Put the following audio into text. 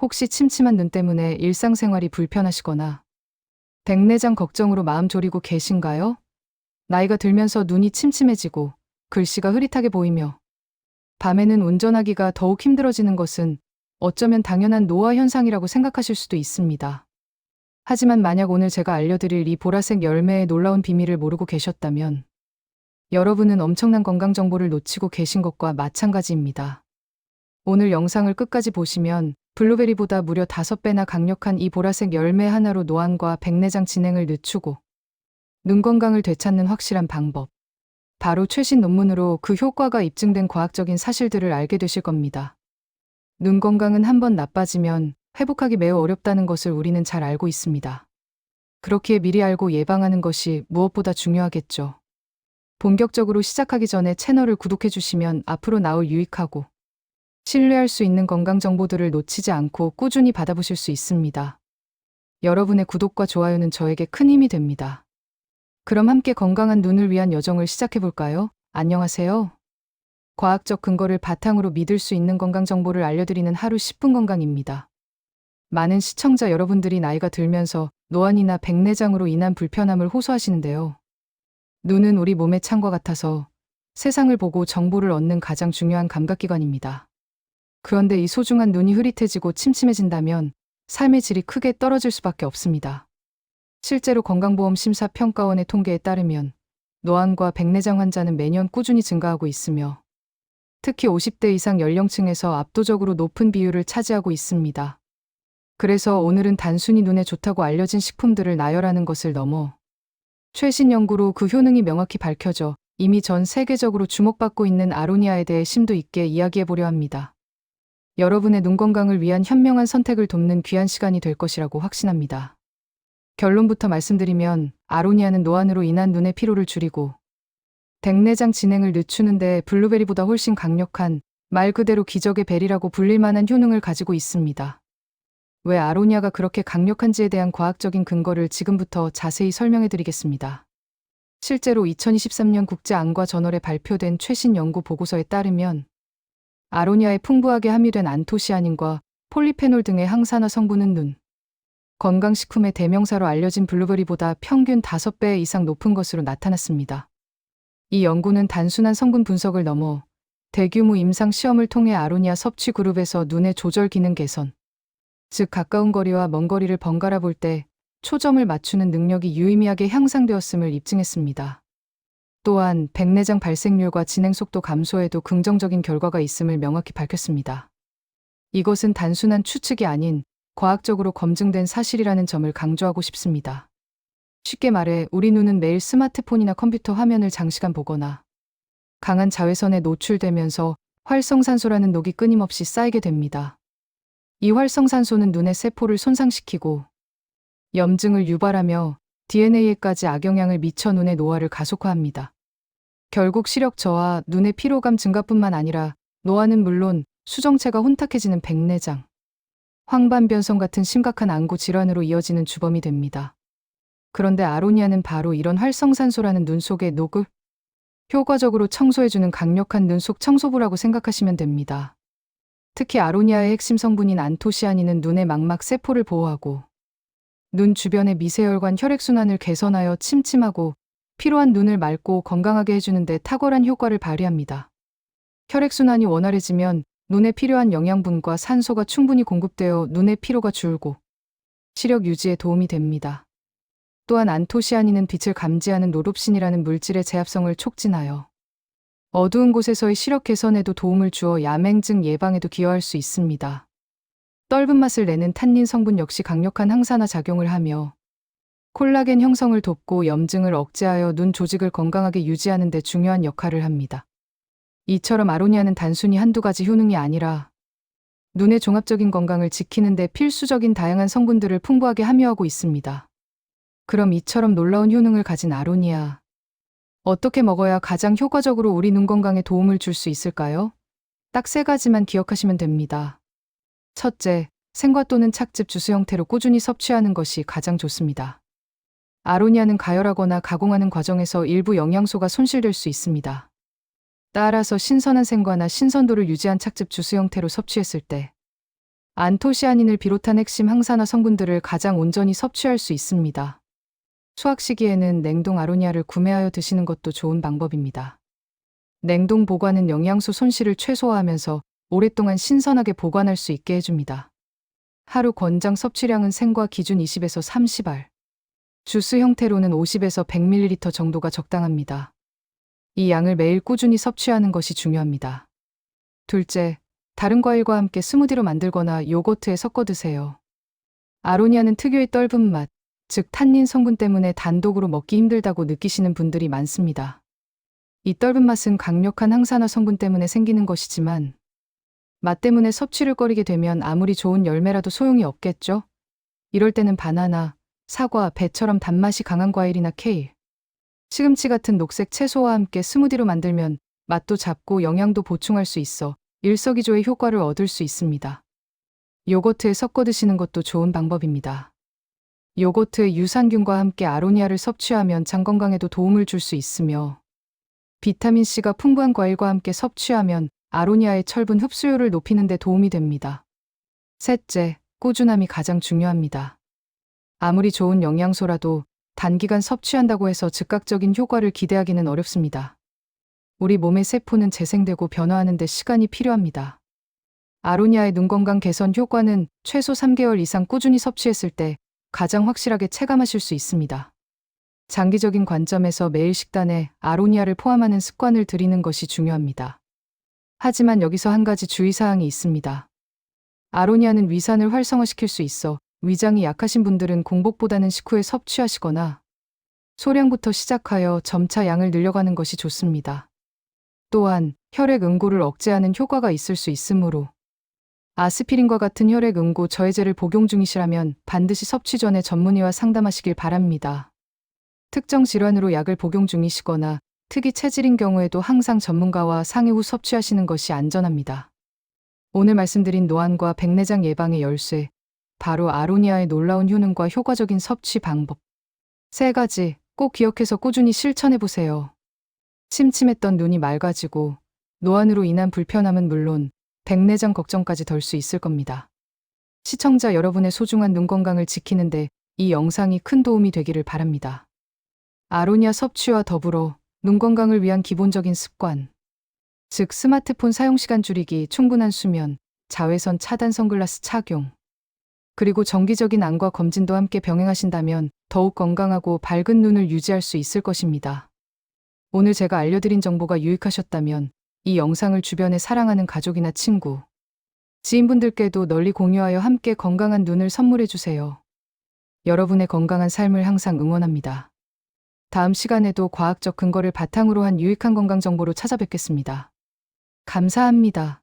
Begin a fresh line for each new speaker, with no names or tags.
혹시 침침한 눈 때문에 일상생활이 불편하시거나 백내장 걱정으로 마음 졸이고 계신가요? 나이가 들면서 눈이 침침해지고 글씨가 흐릿하게 보이며 밤에는 운전하기가 더욱 힘들어지는 것은 어쩌면 당연한 노화 현상이라고 생각하실 수도 있습니다. 하지만 만약 오늘 제가 알려드릴 이 보라색 열매의 놀라운 비밀을 모르고 계셨다면 여러분은 엄청난 건강 정보를 놓치고 계신 것과 마찬가지입니다. 오늘 영상을 끝까지 보시면 블루베리보다 무려 5배나 강력한 이 보라색 열매 하나로 노안과 백내장 진행을 늦추고 눈 건강을 되찾는 확실한 방법, 바로 최신 논문으로 그 효과가 입증된 과학적인 사실들을 알게 되실 겁니다. 눈 건강은 한번 나빠지면 회복하기 매우 어렵다는 것을 우리는 잘 알고 있습니다. 그렇기에 미리 알고 예방하는 것이 무엇보다 중요하겠죠. 본격적으로 시작하기 전에 채널을 구독해 주시면 앞으로 나올 유익하고 신뢰할 수 있는 건강 정보들을 놓치지 않고 꾸준히 받아보실 수 있습니다. 여러분의 구독과 좋아요는 저에게 큰 힘이 됩니다. 그럼 함께 건강한 눈을 위한 여정을 시작해 볼까요? 안녕하세요. 과학적 근거를 바탕으로 믿을 수 있는 건강 정보를 알려드리는 하루 10분 건강입니다. 많은 시청자 여러분들이 나이가 들면서 노안이나 백내장으로 인한 불편함을 호소하시는데요. 눈은 우리 몸의 창과 같아서 세상을 보고 정보를 얻는 가장 중요한 감각기관입니다. 그런데 이 소중한 눈이 흐릿해지고 침침해진다면 삶의 질이 크게 떨어질 수밖에 없습니다. 실제로 건강보험심사평가원의 통계에 따르면 노안과 백내장 환자는 매년 꾸준히 증가하고 있으며 특히 50대 이상 연령층에서 압도적으로 높은 비율을 차지하고 있습니다. 그래서 오늘은 단순히 눈에 좋다고 알려진 식품들을 나열하는 것을 넘어 최신 연구로 그 효능이 명확히 밝혀져 이미 전 세계적으로 주목받고 있는 아로니아에 대해 심도 있게 이야기해 보려 합니다. 여러분의 눈 건강을 위한 현명한 선택을 돕는 귀한 시간이 될 것이라고 확신합니다. 결론부터 말씀드리면 아로니아는 노안으로 인한 눈의 피로를 줄이고 백내장 진행을 늦추는데 블루베리보다 훨씬 강력한 말 그대로 기적의 베리라고 불릴 만한 효능을 가지고 있습니다. 왜 아로니아가 그렇게 강력한지에 대한 과학적인 근거를 지금부터 자세히 설명해 드리겠습니다. 실제로 2023년 국제안과 저널에 발표된 최신 연구 보고서에 따르면 아로니아에 풍부하게 함유된 안토시아닌과 폴리페놀 등의 항산화 성분은 눈 건강식품의 대명사로 알려진 블루베리보다 평균 5배 이상 높은 것으로 나타났습니다. 이 연구는 단순한 성분 분석을 넘어 대규모 임상 시험을 통해 아로니아 섭취 그룹에서 눈의 조절 기능 개선, 즉 가까운 거리와 먼 거리를 번갈아 볼 때 초점을 맞추는 능력이 유의미하게 향상되었음을 입증했습니다. 또한 백내장 발생률과 진행 속도 감소에도 긍정적인 결과가 있음을 명확히 밝혔습니다. 이것은 단순한 추측이 아닌 과학적으로 검증된 사실이라는 점을 강조하고 싶습니다. 쉽게 말해 우리 눈은 매일 스마트폰이나 컴퓨터 화면을 장시간 보거나 강한 자외선에 노출되면서 활성산소라는 녹이 끊임없이 쌓이게 됩니다. 이 활성산소는 눈의 세포를 손상시키고 염증을 유발하며 DNA에까지 악영향을 미쳐 눈의 노화를 가속화합니다. 결국 시력 저하, 눈의 피로감 증가뿐만 아니라 노화는 물론 수정체가 혼탁해지는 백내장, 황반변성 같은 심각한 안구 질환으로 이어지는 주범이 됩니다. 그런데 아로니아는 바로 이런 활성산소라는 눈 속의 녹을 효과적으로 청소해주는 강력한 눈 속 청소부라고 생각하시면 됩니다. 특히 아로니아의 핵심 성분인 안토시아닌은 눈의 망막 세포를 보호하고 눈 주변의 미세혈관 혈액순환을 개선하여 침침하고 피로한 눈을 맑고 건강하게 해주는 데 탁월한 효과를 발휘합니다. 혈액순환이 원활해지면 눈에 필요한 영양분과 산소가 충분히 공급되어 눈의 피로가 줄고 시력 유지에 도움이 됩니다. 또한 안토시아닌은 빛을 감지하는 노롭신이라는 물질의 제합성을 촉진하여 어두운 곳에서의 시력 개선에도 도움을 주어 야맹증 예방에도 기여할 수 있습니다. 떫은 맛을 내는 탄닌 성분 역시 강력한 항산화 작용을 하며 콜라겐 형성을 돕고 염증을 억제하여 눈 조직을 건강하게 유지하는 데 중요한 역할을 합니다. 이처럼 아로니아는 단순히 한두 가지 효능이 아니라 눈의 종합적인 건강을 지키는 데 필수적인 다양한 성분들을 풍부하게 함유하고 있습니다. 그럼 이처럼 놀라운 효능을 가진 아로니아, 어떻게 먹어야 가장 효과적으로 우리 눈 건강에 도움을 줄 수 있을까요? 딱 3가지만 기억하시면 됩니다. 첫째, 생과 또는 착즙 주스 형태로 꾸준히 섭취하는 것이 가장 좋습니다. 아로니아는 가열하거나 가공하는 과정에서 일부 영양소가 손실될 수 있습니다. 따라서 신선한 생과나 신선도를 유지한 착즙 주스 형태로 섭취했을 때 안토시아닌을 비롯한 핵심 항산화 성분들을 가장 온전히 섭취할 수 있습니다. 수확 시기에는 냉동 아로니아를 구매하여 드시는 것도 좋은 방법입니다. 냉동 보관은 영양소 손실을 최소화하면서 오랫동안 신선하게 보관할 수 있게 해줍니다. 하루 권장 섭취량은 생과 기준 20에서 30알, 주스 형태로는 50에서 100ml 정도가 적당합니다. 이 양을 매일 꾸준히 섭취하는 것이 중요합니다. 둘째, 다른 과일과 함께 스무디로 만들거나 요거트에 섞어 드세요. 아로니아는 특유의 떫은 맛, 즉 탄닌 성분 때문에 단독으로 먹기 힘들다고 느끼시는 분들이 많습니다. 이 떫은 맛은 강력한 항산화 성분 때문에 생기는 것이지만 맛 때문에 섭취를 꺼리게 되면 아무리 좋은 열매라도 소용이 없겠죠? 이럴 때는 바나나, 사과, 배처럼 단맛이 강한 과일이나 케일, 시금치 같은 녹색 채소와 함께 스무디로 만들면 맛도 잡고 영양도 보충할 수 있어 일석이조의 효과를 얻을 수 있습니다. 요거트에 섞어 드시는 것도 좋은 방법입니다. 요거트에 유산균과 함께 아로니아를 섭취하면 장 건강에도 도움을 줄 수 있으며 비타민C가 풍부한 과일과 함께 섭취하면 아로니아의 철분 흡수율을 높이는 데 도움이 됩니다. 셋째, 꾸준함이 가장 중요합니다. 아무리 좋은 영양소라도 단기간 섭취한다고 해서 즉각적인 효과를 기대하기는 어렵습니다. 우리 몸의 세포는 재생되고 변화하는 데 시간이 필요합니다. 아로니아의 눈 건강 개선 효과는 최소 3개월 이상 꾸준히 섭취했을 때 가장 확실하게 체감하실 수 있습니다. 장기적인 관점에서 매일 식단에 아로니아를 포함하는 습관을 들이는 것이 중요합니다. 하지만 여기서 한 가지 주의사항이 있습니다. 아로니아는 위산을 활성화시킬 수 있어 위장이 약하신 분들은 공복보다는 식후에 섭취하시거나 소량부터 시작하여 점차 양을 늘려가는 것이 좋습니다. 또한 혈액 응고를 억제하는 효과가 있을 수 있으므로 아스피린과 같은 혈액 응고 저해제를 복용 중이시라면 반드시 섭취 전에 전문의와 상담하시길 바랍니다. 특정 질환으로 약을 복용 중이시거나 특이 체질인 경우에도 항상 전문가와 상의 후 섭취하시는 것이 안전합니다. 오늘 말씀드린 노안과 백내장 예방의 열쇠, 바로 아로니아의 놀라운 효능과 효과적인 섭취 방법. 3가지 꼭 기억해서 꾸준히 실천해보세요. 침침했던 눈이 맑아지고 노안으로 인한 불편함은 물론 백내장 걱정까지 덜 수 있을 겁니다. 시청자 여러분의 소중한 눈 건강을 지키는데 이 영상이 큰 도움이 되기를 바랍니다. 아로니아 섭취와 더불어 눈 건강을 위한 기본적인 습관, 즉 스마트폰 사용시간 줄이기, 충분한 수면, 자외선 차단 선글라스 착용, 그리고 정기적인 안과 검진도 함께 병행하신다면 더욱 건강하고 밝은 눈을 유지할 수 있을 것입니다. 오늘 제가 알려드린 정보가 유익하셨다면 이 영상을 주변에 사랑하는 가족이나 친구, 지인분들께도 널리 공유하여 함께 건강한 눈을 선물해주세요. 여러분의 건강한 삶을 항상 응원합니다. 다음 시간에도 과학적 근거를 바탕으로 한 유익한 건강 정보로 찾아뵙겠습니다. 감사합니다.